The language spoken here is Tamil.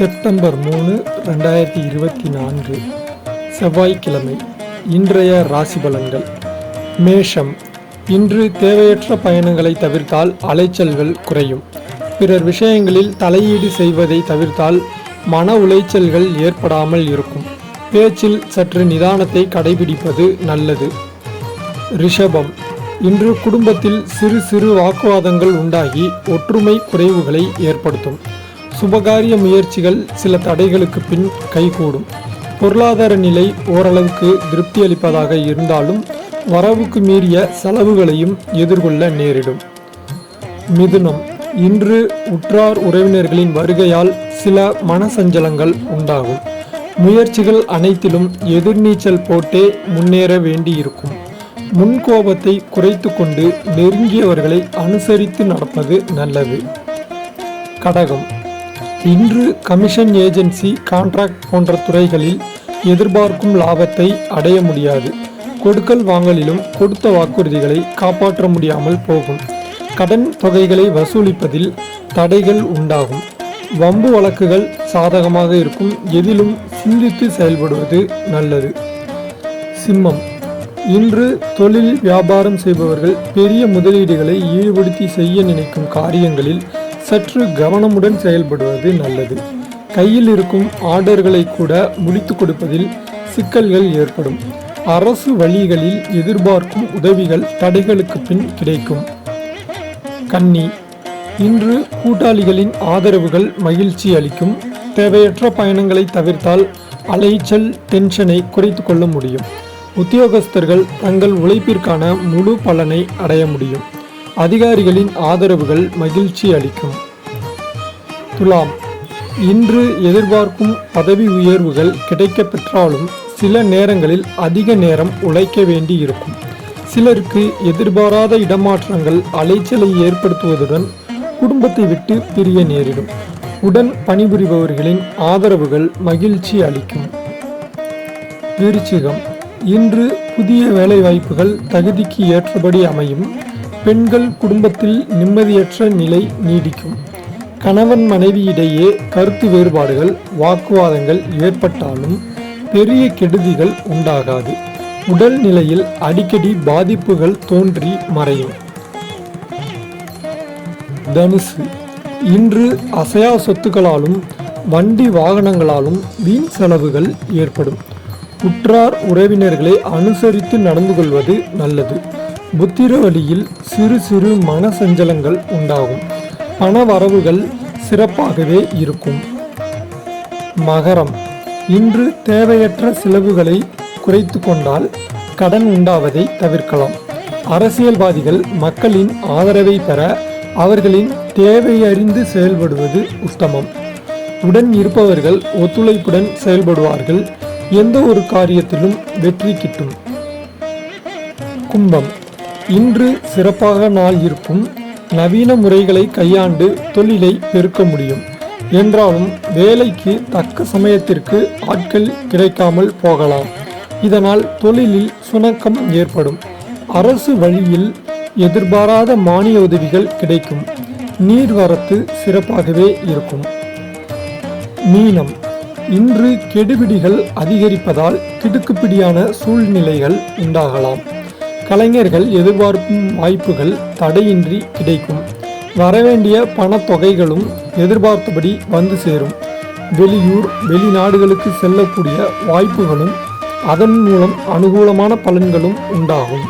செப்டம்பர் 3, 2024 செவ்வாய்க்கிழமை. இன்றைய ராசி பலன்கள். மேஷம். இன்று தேவையற்ற பயணங்களை தவிர்த்தால் அலைச்சல்கள் குறையும். பிறர் விஷயங்களில் தலையீடு செய்வதை தவிர்த்தால் மன உளைச்சல்கள் ஏற்படாமல் இருக்கும். பேச்சில் சற்று நிதானத்தை கடைபிடிப்பது நல்லது. ரிஷபம். இன்று குடும்பத்தில் சிறு சிறு வாக்குவாதங்கள் உண்டாகி ஒற்றுமை குறைவுகளை ஏற்படுத்தும். சுபகாரிய முயற்சிகள் சில தடைகளுக்கு பின் கைகூடும். பொருளாதார நிலை ஓரளவுக்கு திருப்தி அளிப்பதாக இருந்தாலும் வரவுக்கு மீறிய செலவுகளையும் எதிர்கொள்ள நேரிடும். மிதுனம். இன்று உற்றார் உறவினர்களின் வருகையால் சில மனசஞ்சலங்கள் உண்டாகும். முயற்சிகள் அனைத்திலும் எதிர்நீச்சல் போட்டே முன்னேற வேண்டியிருக்கும். முன்கோபத்தை குறைத்து கொண்டு நெருங்கியவர்களை அனுசரித்து நடப்பது நல்லது. கடகம். இன்று கமிஷன் ஏஜென்சி, கான்ட்ராக்ட் போன்ற துறைகளில் எதிர்பார்க்கும் லாபத்தை அடைய முடியாது. கொடுக்கல் வாங்கலிலும் கொடுத்த வாக்குறுதிகளை காப்பாற்ற முடியாமல் போகும். கடன் தொகைகளை வசூலிப்பதில் தடைகள் உண்டாகும். வம்பு வழக்குகள் சாதகமாக இருக்கும். எதிலும் சிந்தித்து செயல்படுவது நல்லது. சிம்மம். இன்று தொழில் வியாபாரம் செய்பவர்கள் பெரிய முதலீடுகளை ஈடுபடுத்தி செய்ய நினைக்கும் காரியங்களில் சற்று கவனமுடன் செயல்படுவது நல்லது. கையில் இருக்கும் ஆர்டர்களை கூட முடித்து கொடுப்பதில் சிக்கல்கள் ஏற்படும். அரசு வழிகளில் எதிர்பார்க்கும் உதவிகள் தடைகளுக்கு பின் கிடைக்கும். கன்னி. இன்று கூட்டாளிகளின் ஆதரவுகள் மகிழ்ச்சி அளிக்கும். தேவையற்ற பயணங்களை தவிர்த்தால் அலைச்சல் டென்ஷனை குறைத்து கொள்ள முடியும். உத்தியோகஸ்தர்கள் தங்கள் உழைப்பிற்கான முழு பலனை அடைய முடியும். அதிகாரிகளின் ஆதரவுகள் மகிழ்ச்சி அளிக்கும். துலாம். இன்று எதிர்பார்க்கும் பதவி உயர்வுகள் கிடைக்க பெற்றாலும் சில நேரங்களில் அதிக நேரம் உழைக்க வேண்டி இருக்கும். சிலருக்கு எதிர்பாராத இடமாற்றங்கள் அலைச்சலை ஏற்படுத்துவதுடன் குடும்பத்தை விட்டு பிரிய நேரிடும். உடன் பணிபுரிபவர்களின் ஆதரவுகள் மகிழ்ச்சி அளிக்கும். விருச்சிகம். இன்று புதிய வேலைவாய்ப்புகள் தகுதிக்கு ஏற்றபடி அமையும். பெண்கள் குடும்பத்தில் நிம்மதியற்ற நிலை நீடிக்கும். கணவன் மனைவியிடையே கருத்து வேறுபாடுகள், வாக்குவாதங்கள் ஏற்பட்டாலும் பெரிய கெடுதிகள் உண்டாகாது. உடல் நிலையில் அடிக்கடி பாதிப்புகள் தோன்றி மறையும். தனுசு. இன்று அசையா சொத்துக்களாலும் வண்டி வாகனங்களாலும் வீண் செலவுகள் ஏற்படும். உற்றார் உறவினர்களை அனுசரித்து நடந்து கொள்வது நல்லது. புத்திர வழியில் சிறு சிறு மனசஞ்சலங்கள் உண்டாகும். பண வரவுகள் சிறப்பாகவே இருக்கும். மகரம். இன்று தேவையற்ற செலவுகளை குறைத்து கொண்டால் கடன் உண்டாவதை தவிர்க்கலாம். அரசியல்வாதிகள் மக்களின் ஆதரவை பெற அவர்களின் தேவையறிந்து செயல்படுவது உத்தமம். உடன் இருப்பவர்கள் ஒத்துழைப்புடன் செயல்படுவார்கள். எந்த ஒரு காரியத்திலும் வெற்றி கிட்டும். கும்பம். இன்று சிறப்பாக நாள் இருக்கும். நவீன முறைகளை கையாண்டு தொழிலை பெருக்க முடியும். என்றாலும் வேலைக்கு தக்க சமயத்திற்கு ஆட்கள் கிடைக்காமல் போகலாம். இதனால் தொழிலில் சுணக்கம் ஏற்படும். அரசு வழியில் எதிர்பாராத மானிய உதவிகள் கிடைக்கும். நீர்வரத்து சிறப்பாகவே இருக்கும். மீனம். இன்று கெடுபிடிகள் அதிகரிப்பதால் கிடுக்குப்பிடியான சூழ்நிலைகள் உண்டாகலாம். கலைஞர்கள் எதிர்பார்க்கும் வாய்ப்புகள் தடையின்றி கிடைக்கும். வரவேண்டிய பணத்தொகைகளும் எதிர்பார்த்தபடி வந்து சேரும். வெளியூர் வெளிநாடுகளுக்கு செல்லக்கூடிய வாய்ப்புகளும் அதன் மூலம் அனுகூலமான பலன்களும் உண்டாகும்.